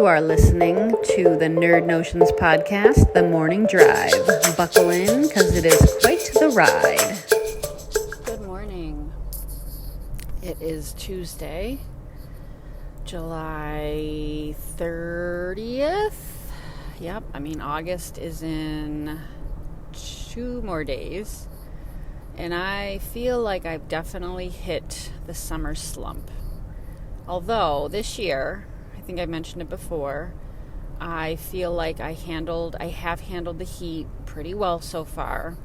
You are listening to the Nerd Notions podcast, The Morning Drive. Buckle in, because it is quite the ride. Good morning. It is Tuesday, July 30th. Yep, August is in 2 more days. And I feel like I've definitely hit the summer slump. Although this year, I think I mentioned it before, I feel like I have handled the heat pretty well so far.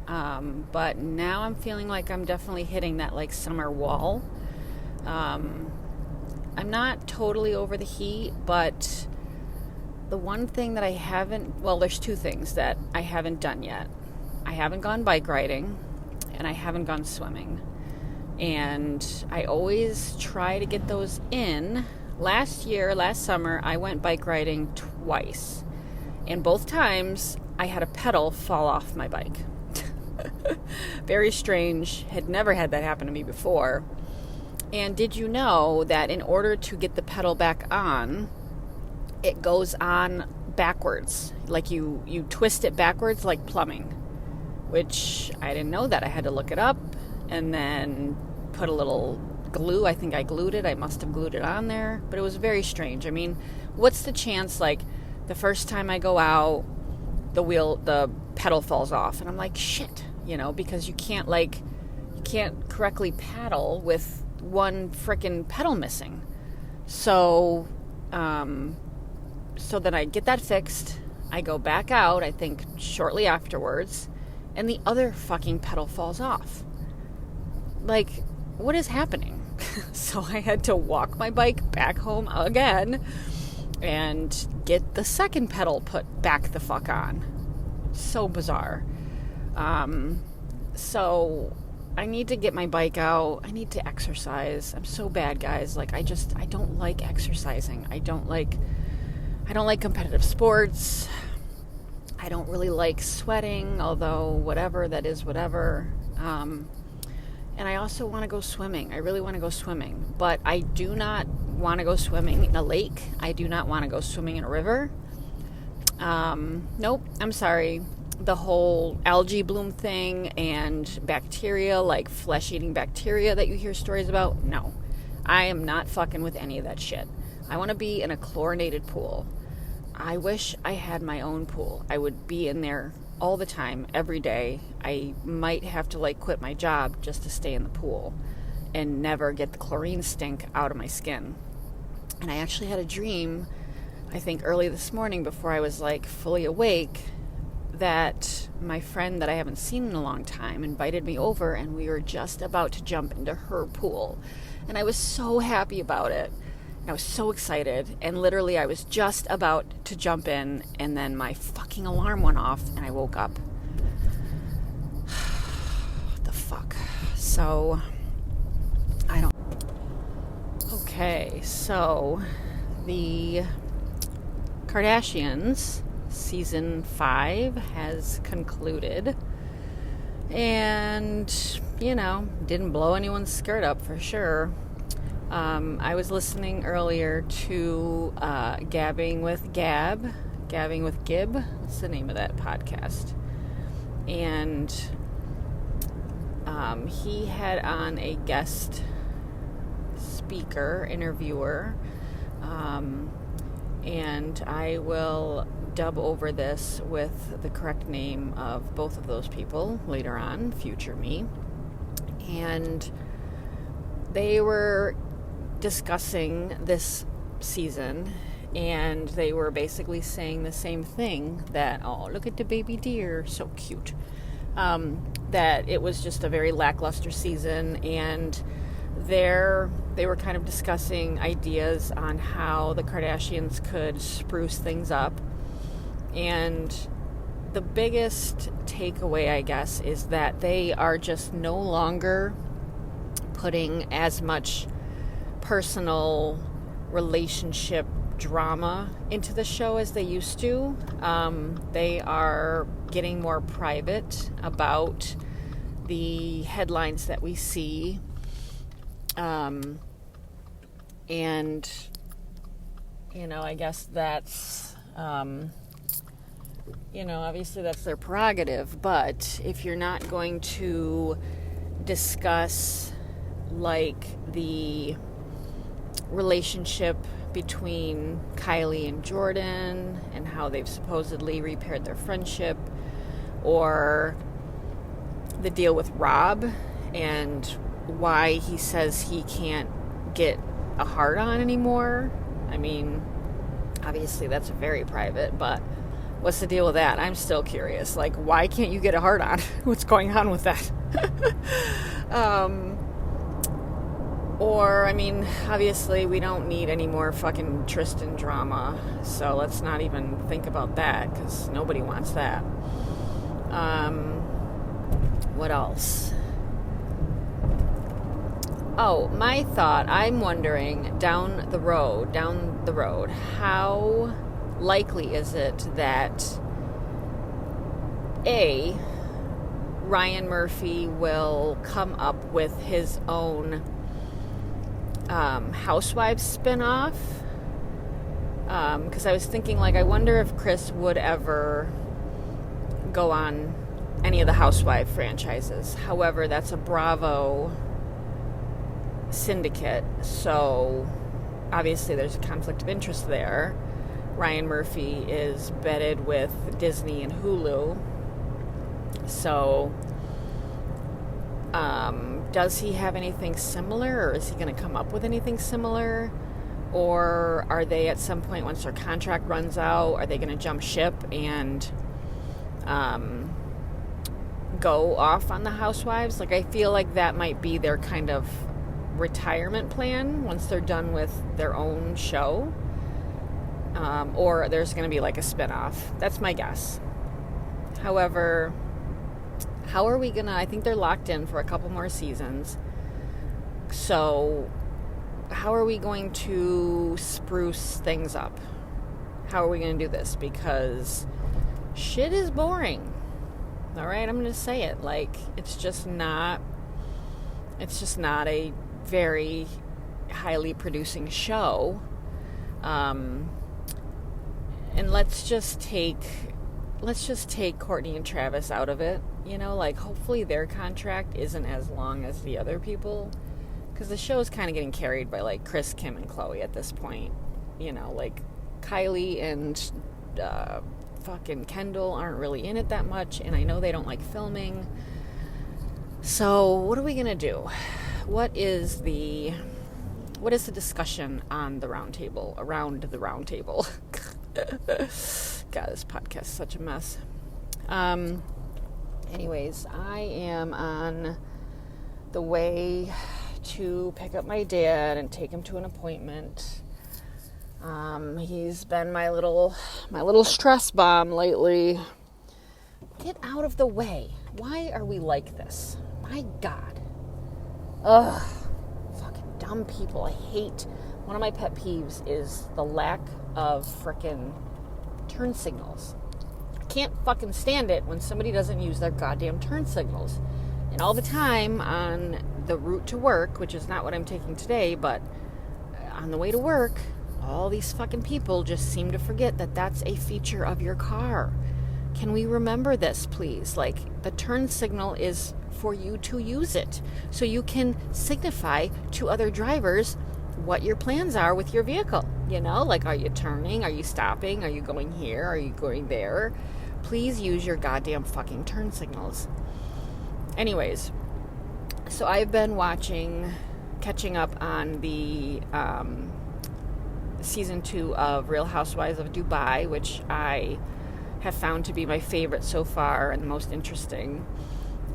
But now I'm feeling like I'm definitely hitting that summer wall. I'm not totally over the heat, but the one thing that there's 2 things that I haven't done yet. I haven't gone bike riding, and I haven't gone swimming. And I always try to get those in. Last summer, I went bike riding twice. And both times, I had a pedal fall off my bike. Very strange. Had never had that happen to me before. And did you know that in order to get the pedal back on, it goes on backwards? Like you twist it backwards like plumbing. Which I didn't know that. I had to look it up and then put a little glue. I think I glued it. I must have glued it on there. But it was very strange. What's the chance, the first time I go out, the pedal falls off. And I'm like, shit, because you can't correctly paddle with one frickin' pedal missing. So then I get that fixed. I go back out, I think shortly afterwards, and the other fucking pedal falls off. What is happening? So I had to walk my bike back home again and get the second pedal put back the fuck on. So bizarre. So I need to get my bike out. I need to exercise. I'm so bad, guys. I don't like exercising. I don't like competitive sports. I don't really like sweating, although whatever, that is whatever. And I also want to go swimming. I really want to go swimming. But I do not want to go swimming in a lake. I do not want to go swimming in a river. Nope, I'm sorry. The whole algae bloom thing and bacteria, like flesh-eating bacteria that you hear stories about, no. I am not fucking with any of that shit. I want to be in a chlorinated pool. I wish I had my own pool. I would be in there all the time, every day. I might have to quit my job just to stay in the pool and never get the chlorine stink out of my skin. And I actually had a dream, I think early this morning before I was fully awake, that my friend that I haven't seen in a long time invited me over, and we were just about to jump into her pool. And I was so happy about it. I was so excited, and literally I was just about to jump in, and then my fucking alarm went off, and I woke up. What the fuck? So, I don't... Okay, so, the Kardashians, season 5 has concluded, and, didn't blow anyone's skirt up for sure. I was listening earlier to Gabbing with Gib. What's the name of that podcast? And he had on a guest speaker, interviewer, and I will dub over this with the correct name of both of those people later on, future me. And they were discussing this season, and they were basically saying the same thing, that, oh, look at the baby deer, so cute, that it was just a very lackluster season, and they were kind of discussing ideas on how the Kardashians could spruce things up. And the biggest takeaway, I guess, is that they are just no longer putting as much personal relationship drama into the show as they used to. They are getting more private about the headlines that we see. And I guess that's, obviously that's their prerogative, but if you're not going to discuss, like, the relationship between Kylie and Jordan and how they've supposedly repaired their friendship, or the deal with Rob and why he says he can't get a hard-on anymore. I mean, obviously that's very private, but what's the deal with that? I'm still curious. Like, why can't you get a hard-on? What's going on with that? Or, I mean, obviously we don't need any more fucking Tristan drama, so let's not even think about that, because nobody wants that. What else? Oh, my thought, I'm wondering, down the road, how likely is it that Ryan Murphy will come up with his own Housewives spinoff? Because I was thinking, like, I wonder if Chris would ever go on any of the Housewives franchises. However, that's a Bravo syndicate, so obviously there's a conflict of interest there. Ryan Murphy is bedded with Disney and Hulu, so does he have anything similar, or is he going to come up with anything similar? Or are they at some point, once their contract runs out, are they going to jump ship and go off on the Housewives? Like, I feel like that might be their kind of retirement plan once they're done with their own show. Or there's going to be like a spinoff. That's my guess. However, how are we going to... I think they're locked in for a couple more seasons. So how are we going to spruce things up? How are we going to do this? Because shit is boring. All right, I'm going to say it. Like, it's just not a very highly producing show. And let's just take Courtney and Travis out of it. Like, hopefully their contract isn't as long as the other people, because the show is kind of getting carried by, like, Chris, Kim, and Chloe at this point. Like, Kylie and fucking Kendall aren't really in it that much, and I know they don't like filming. So what are we gonna do? What is the discussion on the round table, around the round table? God, this podcast is such a mess. Anyways, I am on the way to pick up my dad and take him to an appointment. He's been my little stress bomb lately. Get out of the way. Why are we like this? My God. Ugh. Fucking dumb people. I hate... One of my pet peeves is the lack of frickin' turn signals. I can't fucking stand it when somebody doesn't use their goddamn turn signals. And all the time on the route to work, which is not what I'm taking today, but on the way to work, all these fucking people just seem to forget that that's a feature of your car. Can we remember this, please? Like, the turn signal is for you to use it, so you can signify to other drivers what your plans are with your vehicle. Like, are you turning? Are you stopping? Are you going here? Are you going there? Please use your goddamn fucking turn signals. Anyways, so I've been catching up on the season 2 of Real Housewives of Dubai, which I have found to be my favorite so far and the most interesting.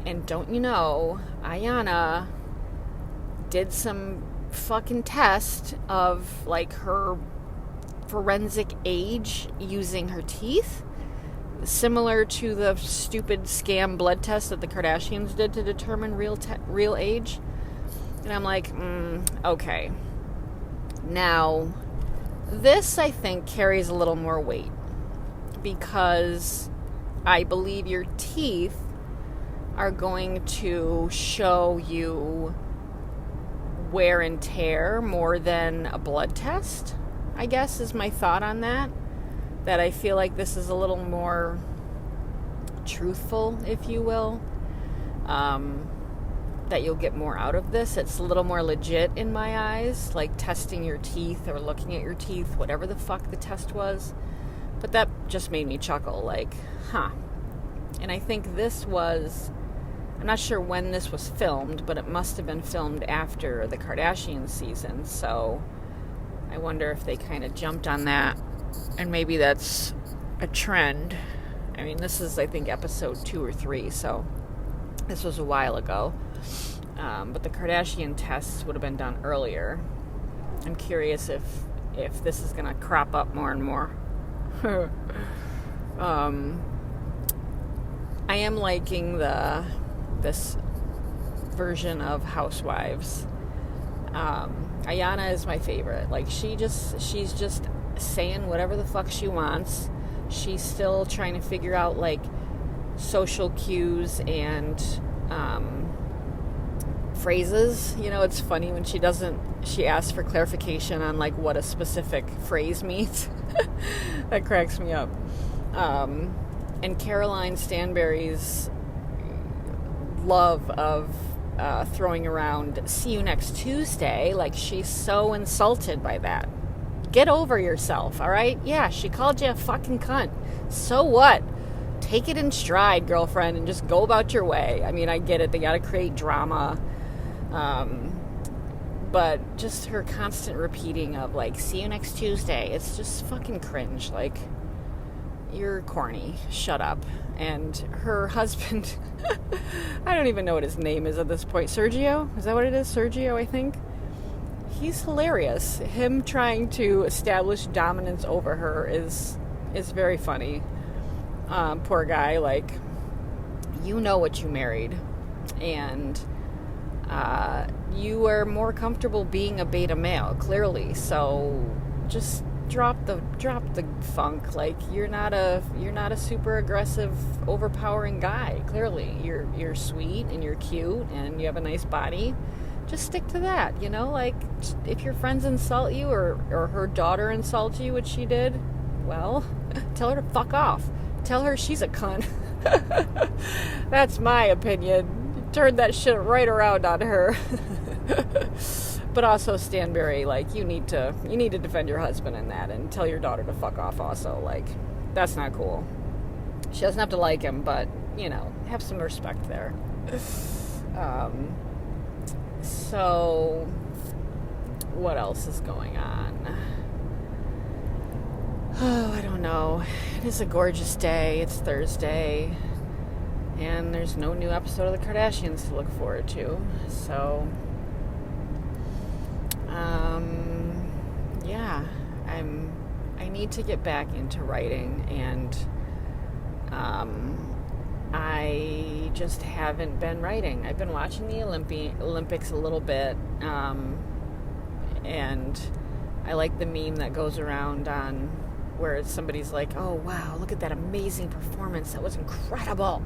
And don't you know, Ayanna did some fucking test of, like, her forensic age using her teeth, similar to the stupid scam blood test that the Kardashians did to determine real age. And I'm like, okay. Now, this, I think, carries a little more weight, because I believe your teeth are going to show you wear and tear more than a blood test. I guess, is my thought on that. That I feel like this is a little more truthful, if you will. That you'll get more out of this. It's a little more legit in my eyes, like testing your teeth or looking at your teeth, whatever the fuck the test was. But that just made me chuckle, like, huh. And I think this was, I'm not sure when this was filmed, but it must have been filmed after the Kardashians season, so I wonder if they kind of jumped on that, and maybe that's a trend. I mean, this is, I think, episode 2 or 3, so this was a while ago. But the Kardashian tests would have been done earlier. I'm curious if this is going to crop up more and more. I am liking this version of Housewives. Ayanna is my favorite. Like, she's just saying whatever the fuck she wants. She's still trying to figure out, like, social cues and phrases. You know, it's funny when she asks for clarification on, like, what a specific phrase means. That cracks me up. And Caroline Stanberry's love of throwing around "see you next Tuesday," like, she's so insulted by that. Get over yourself, all right? Yeah, she called you a fucking cunt. So what? Take it in stride, girlfriend, and just go about your way. I mean, I get it. They got to create drama. But just her constant repeating of, like, "see you next Tuesday," it's just fucking cringe. Like, you're corny. Shut up. And her husband, I don't even know what his name is at this point. Sergio? Is that what it is? Sergio, I think. He's hilarious. Him trying to establish dominance over her is very funny. Poor guy. Like, you know what you married. And you are more comfortable being a beta male, clearly. So just drop the funk. Like, you're not a super aggressive, overpowering guy. Clearly, you're sweet and you're cute and you have a nice body. Just stick to that, you know. Like, if your friends insult you or her daughter insults you, which she did, well, tell her to fuck off. Tell her she's a cunt. That's my opinion. Turn that shit right around on her. But also, Stanberry, like, you need to defend your husband in that and tell your daughter to fuck off also. Like, that's not cool. She doesn't have to like him, but, you know, have some respect there. So, what else is going on? Oh, I don't know. It is a gorgeous day. It's Thursday. And there's no new episode of the Kardashians to look forward to. So, yeah, I need to get back into writing, and I just haven't been writing. I've been watching the Olympics a little bit, and I like the meme that goes around on where somebody's like, "Oh wow, look at that amazing performance, that was incredible,"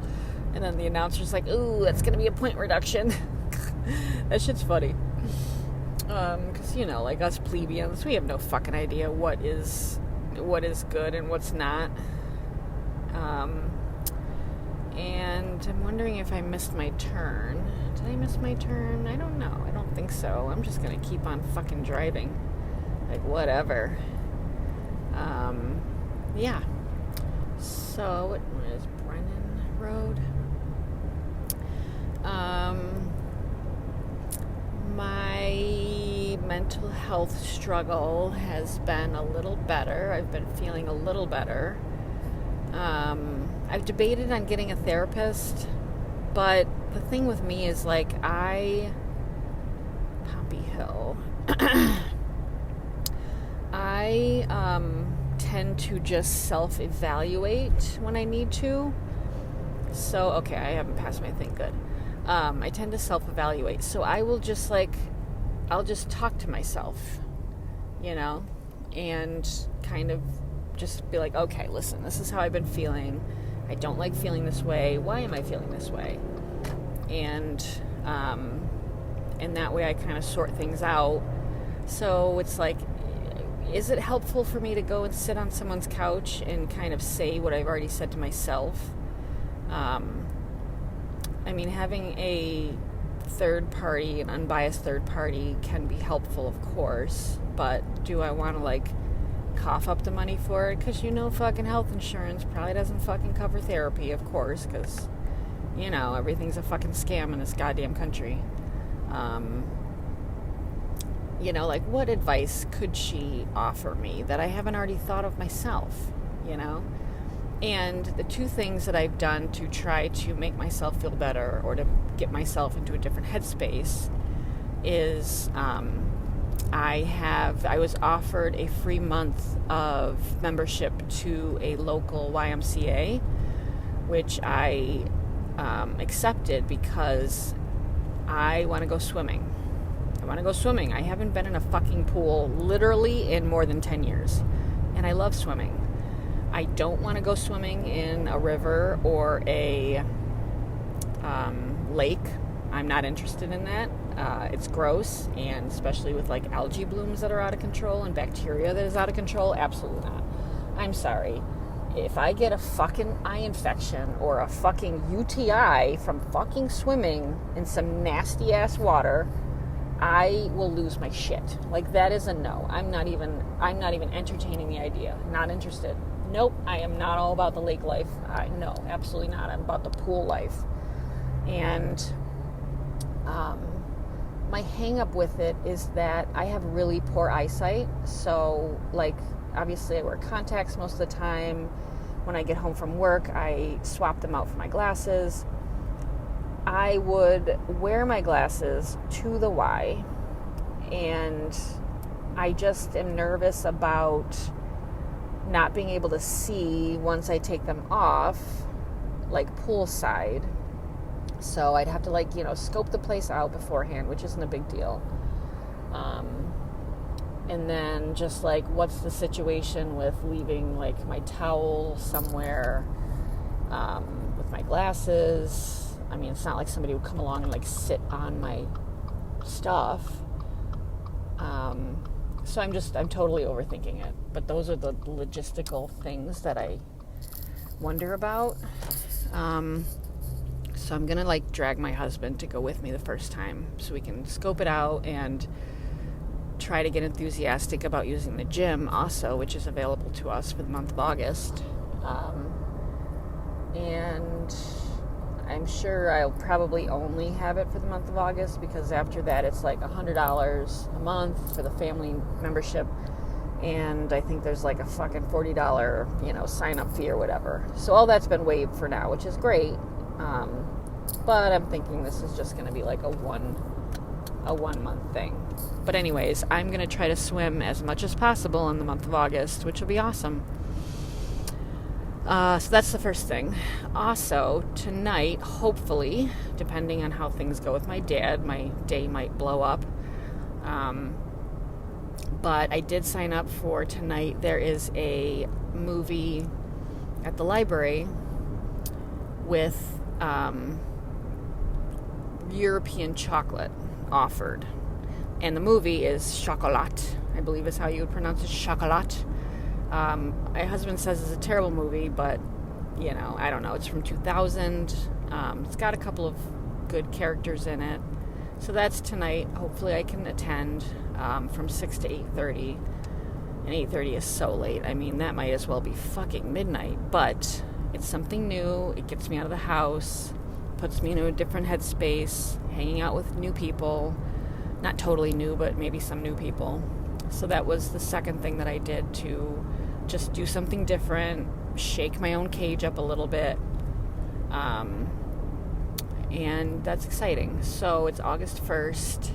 and then the announcer's like, "Ooh, that's gonna be a point reduction." That shit's funny. Because, you know, like us plebeians, we have no fucking idea what is good and what's not. And I'm wondering if I missed my turn. Did I miss my turn? I don't know. I don't think so. I'm just gonna keep on fucking driving. Like, whatever. Yeah. So, what is Brennan Road? My mental health struggle has been a little better. I've been feeling a little better. I've debated on getting a therapist, but the thing with me is, like, Poppy Hill. I tend to just self-evaluate when I need to. So, okay, I haven't passed my thing, good. I tend to self-evaluate. So I will just, like, I'll just talk to myself, you know, and kind of just be like, okay, listen, this is how I've been feeling. I don't like feeling this way. Why am I feeling this way? And that way I kind of sort things out. So it's like, is it helpful for me to go and sit on someone's couch and kind of say what I've already said to myself? I mean, having a third party, an unbiased third party, can be helpful, of course, but do I want to, like, cough up the money for it? Because, fucking health insurance probably doesn't fucking cover therapy, of course, because, everything's a fucking scam in this goddamn country. Like, what advice could she offer me that I haven't already thought of myself, And the two things that I've done to try to make myself feel better or to get myself into a different headspace is I was offered a free month of membership to a local YMCA, which I accepted because I want to go swimming. I haven't been in a fucking pool literally in more than 10 years, and I love swimming. I don't want to go swimming in a river or a lake. I'm not interested in that. It's gross, and especially with like algae blooms that are out of control and bacteria that is out of control, absolutely not. I'm sorry. If I get a fucking eye infection or a fucking UTI from fucking swimming in some nasty ass water, I will lose my shit. Like, that is a no. I'm not even entertaining the idea. Not interested. Nope, I am not all about the lake life. No, absolutely not. I'm about the pool life. And my hang up with it is that I have really poor eyesight. So, like, obviously I wear contacts most of the time. When I get home from work, I swap them out for my glasses. I would wear my glasses to the Y, and I just am nervous about not being able to see once I take them off, like poolside. So I'd have to scope the place out beforehand, which isn't a big deal. And then just what's the situation with leaving my towel somewhere with my glasses. I mean, it's not like somebody would come along and sit on my stuff. So I'm totally overthinking it. But those are the logistical things that I wonder about. So I'm going to drag my husband to go with me the first time so we can scope it out and try to get enthusiastic about using the gym also, which is available to us for the month of August. And I'm sure I'll probably only have it for the month of August, because after that it's $100 a month for the family membership, and I think there's a fucking $40 sign up fee or whatever. So all that's been waived for now, which is great. But I'm thinking this is just going to be a 1 month thing. But anyways, I'm going to try to swim as much as possible in the month of August, which will be awesome. So that's the first thing. Also, tonight, hopefully, depending on how things go with my dad, my day might blow up. But I did sign up for tonight. There is a movie at the library with European chocolate offered. And the movie is Chocolat, I believe is how you would pronounce it, Chocolat. My husband says it's a terrible movie, but, I don't know. It's from 2000. It's got a couple of good characters in it. So that's tonight. Hopefully I can attend from 6 to 8:30. And 8:30 is so late. I mean, that might as well be fucking midnight. But it's something new. It gets me out of the house. Puts me into a different headspace. Hanging out with new people. Not totally new, but maybe some new people. So that was the second thing that I did to just do something different, shake my own cage up a little bit. And that's exciting. So it's August 1st.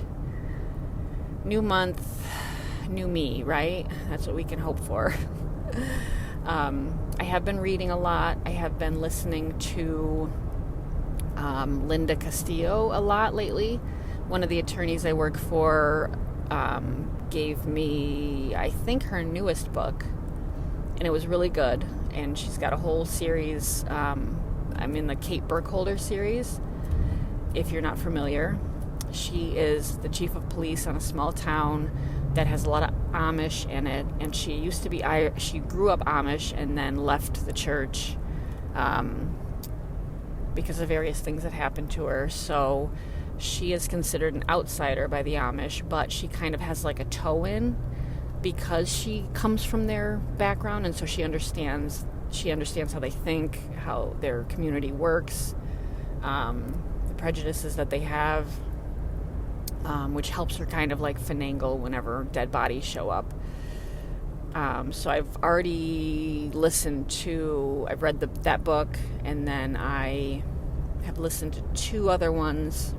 New month, new me, right? That's what we can hope for. I have been reading a lot. I have been listening to Linda Castillo a lot lately. One of the attorneys I work for gave me, I think, her newest book, and it was really good. And she's got a whole series. I'm in the Kate Burkholder series. If you're not familiar, she is the chief of police on a small town that has a lot of Amish in it, and she grew up Amish and then left the church because of various things that happened to her. So she is considered an outsider by the Amish, but she kind of has like a toe in because she comes from their background, and so she understands how they think, how their community works, the prejudices that they have, which helps her kind of like finagle whenever dead bodies show up. So I've already I've read that book, and then I have listened to 2 other ones.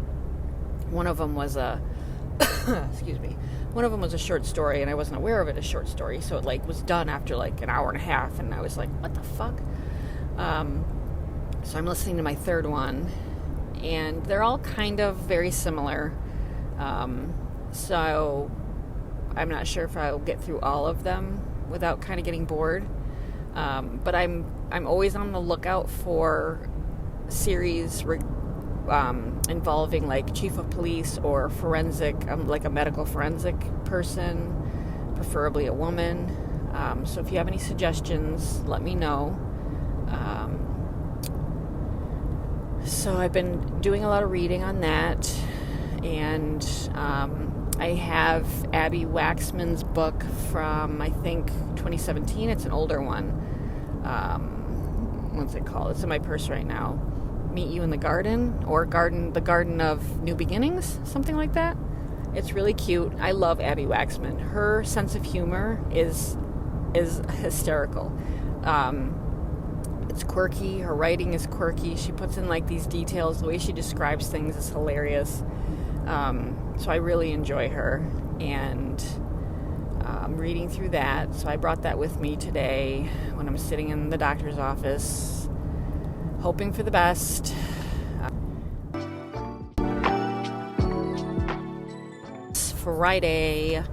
One of them was excuse me. One of them was a short story, and I wasn't aware of it as a short story, so it like was done after like an hour and a half, and I was like, what the fuck? So I'm listening to my 3rd one, and they're all kind of very similar. So I'm not sure if I'll get through all of them without kind of getting bored. But I'm always on the lookout for series involving like chief of police or forensic, like a medical forensic person, preferably a woman. So if you have any suggestions, let me know. So I've been doing a lot of reading on that, and I have Abby Waxman's book from, I think, 2017. It's an older one. What's it called? It's in my purse right now. Meet You in the Garden, or the Garden of New Beginnings, something like that. It's really cute. I love Abby Waxman. Her sense of humor is hysterical. It's quirky. Her writing is quirky. She puts in like these details. The way she describes things is hilarious. So I really enjoy her, and I'm reading through that. So I brought that with me today when I'm sitting in the doctor's office, hoping for the best. It's Friday.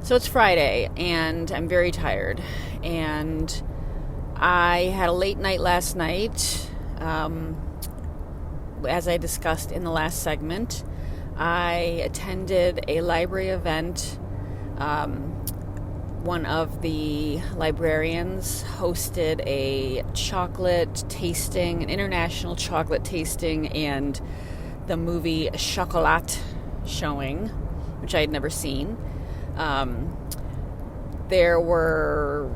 So it's Friday, and I'm very tired. And I had a late night last night. As I discussed in the last segment, I attended a library event. One of the librarians hosted an international chocolate tasting, and the movie Chocolat showing, which I had never seen. There were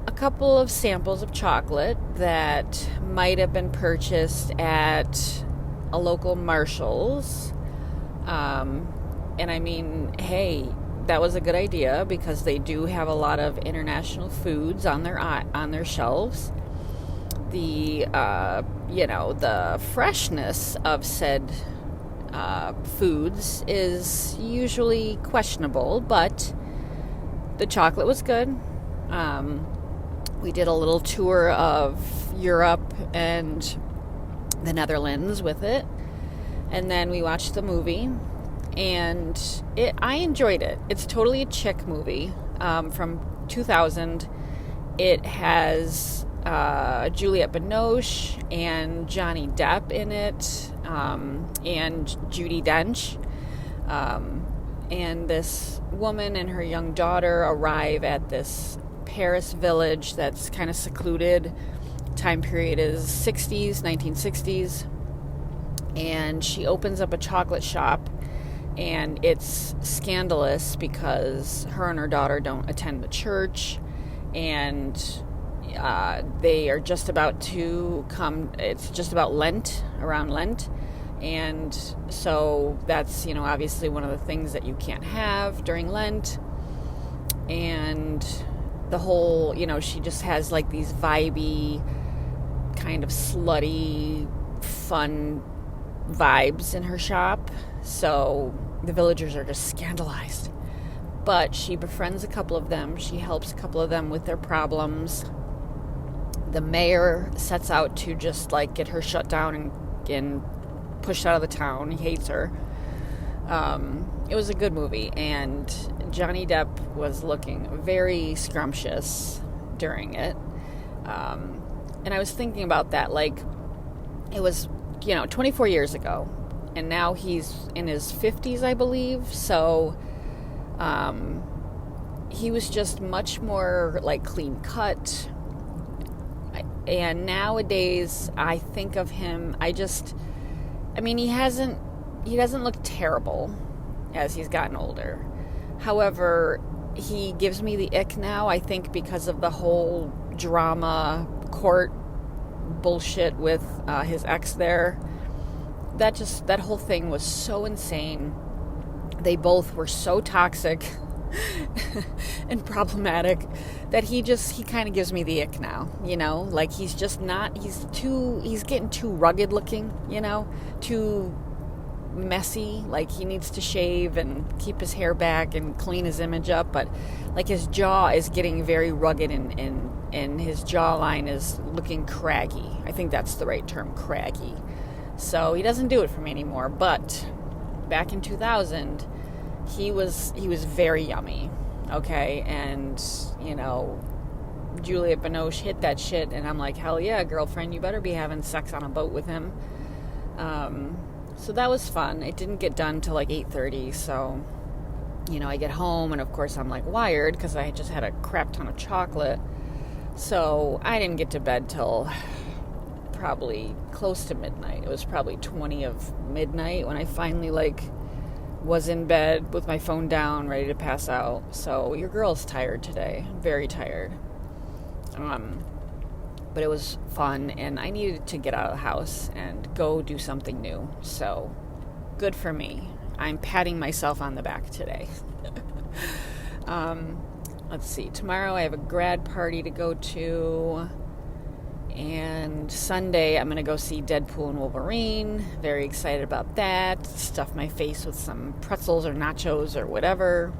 a couple of samples of chocolate that might have been purchased at a local Marshall's. And I mean, hey, that was a good idea because they do have a lot of international foods on their shelves. The the freshness of said foods is usually questionable, but the chocolate was good. We did a little tour of Europe and the Netherlands with it, and then we watched the movie. And I enjoyed it. It's totally a chick movie from 2000. It has Juliette Binoche and Johnny Dep in it, and Judi Dench. And this woman and her young daughter arrive at this Paris village that's kind of secluded. Time period is 1960s. And she opens up a chocolate shop. And it's scandalous because her and her daughter don't attend the church, and they are just about to come. It's just about around Lent, and so that's, obviously one of the things that you can't have during Lent. And the whole, she just has like these vibey, kind of slutty, fun vibes in her shop. So the villagers are just scandalized. But she befriends a couple of them. She helps a couple of them with their problems. The mayor sets out to just like get her shut down and pushed out of the town. He hates her. It was a good movie, and Johnny Depp was looking very scrumptious during it. And I was thinking about that, like, it was, 24 years ago. And now he's in his 50s, I believe. So He was just much more like clean cut. And nowadays, I think of him, he doesn't look terrible as he's gotten older. However, he gives me the ick now, I think because of the whole drama court bullshit with his ex there. That whole thing was so insane. They both were so toxic and problematic that he kind of gives me the ick now, like he's getting too rugged looking, too messy, like he needs to shave and keep his hair back and clean his image up, but like his jaw is getting very rugged and his jawline is looking craggy. I think that's the right term, craggy. So he doesn't do it for me anymore, but back in 2000 he was very yummy, okay? And Juliette Binoche hit that shit, and I'm like, hell yeah, girlfriend, you better be having sex on a boat with him. So that was fun. It didn't get done till like 8:30, so I get home, and of course I'm like wired because I just had a crap ton of chocolate, so I didn't get to bed till probably close to midnight. It was probably 20 of midnight when I finally was in bed with my phone down, ready to pass out. So your girl's tired today, very tired. But it was fun, and I needed to get out of the house and go do something new. So good for me. I'm patting myself on the back today. Let's see. Tomorrow I have a grad party to go to. And Sunday, I'm going to go see Deadpool and Wolverine. Very excited about that. Stuff my face with some pretzels or nachos or whatever.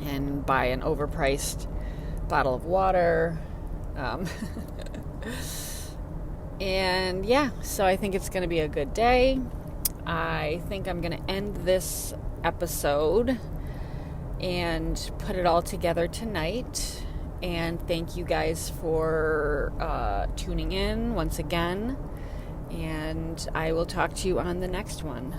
And buy an overpriced bottle of water. And yeah, so I think it's going to be a good day. I think I'm going to end this episode and put it all together tonight. And thank you guys for tuning in once again. And I will talk to you on the next one.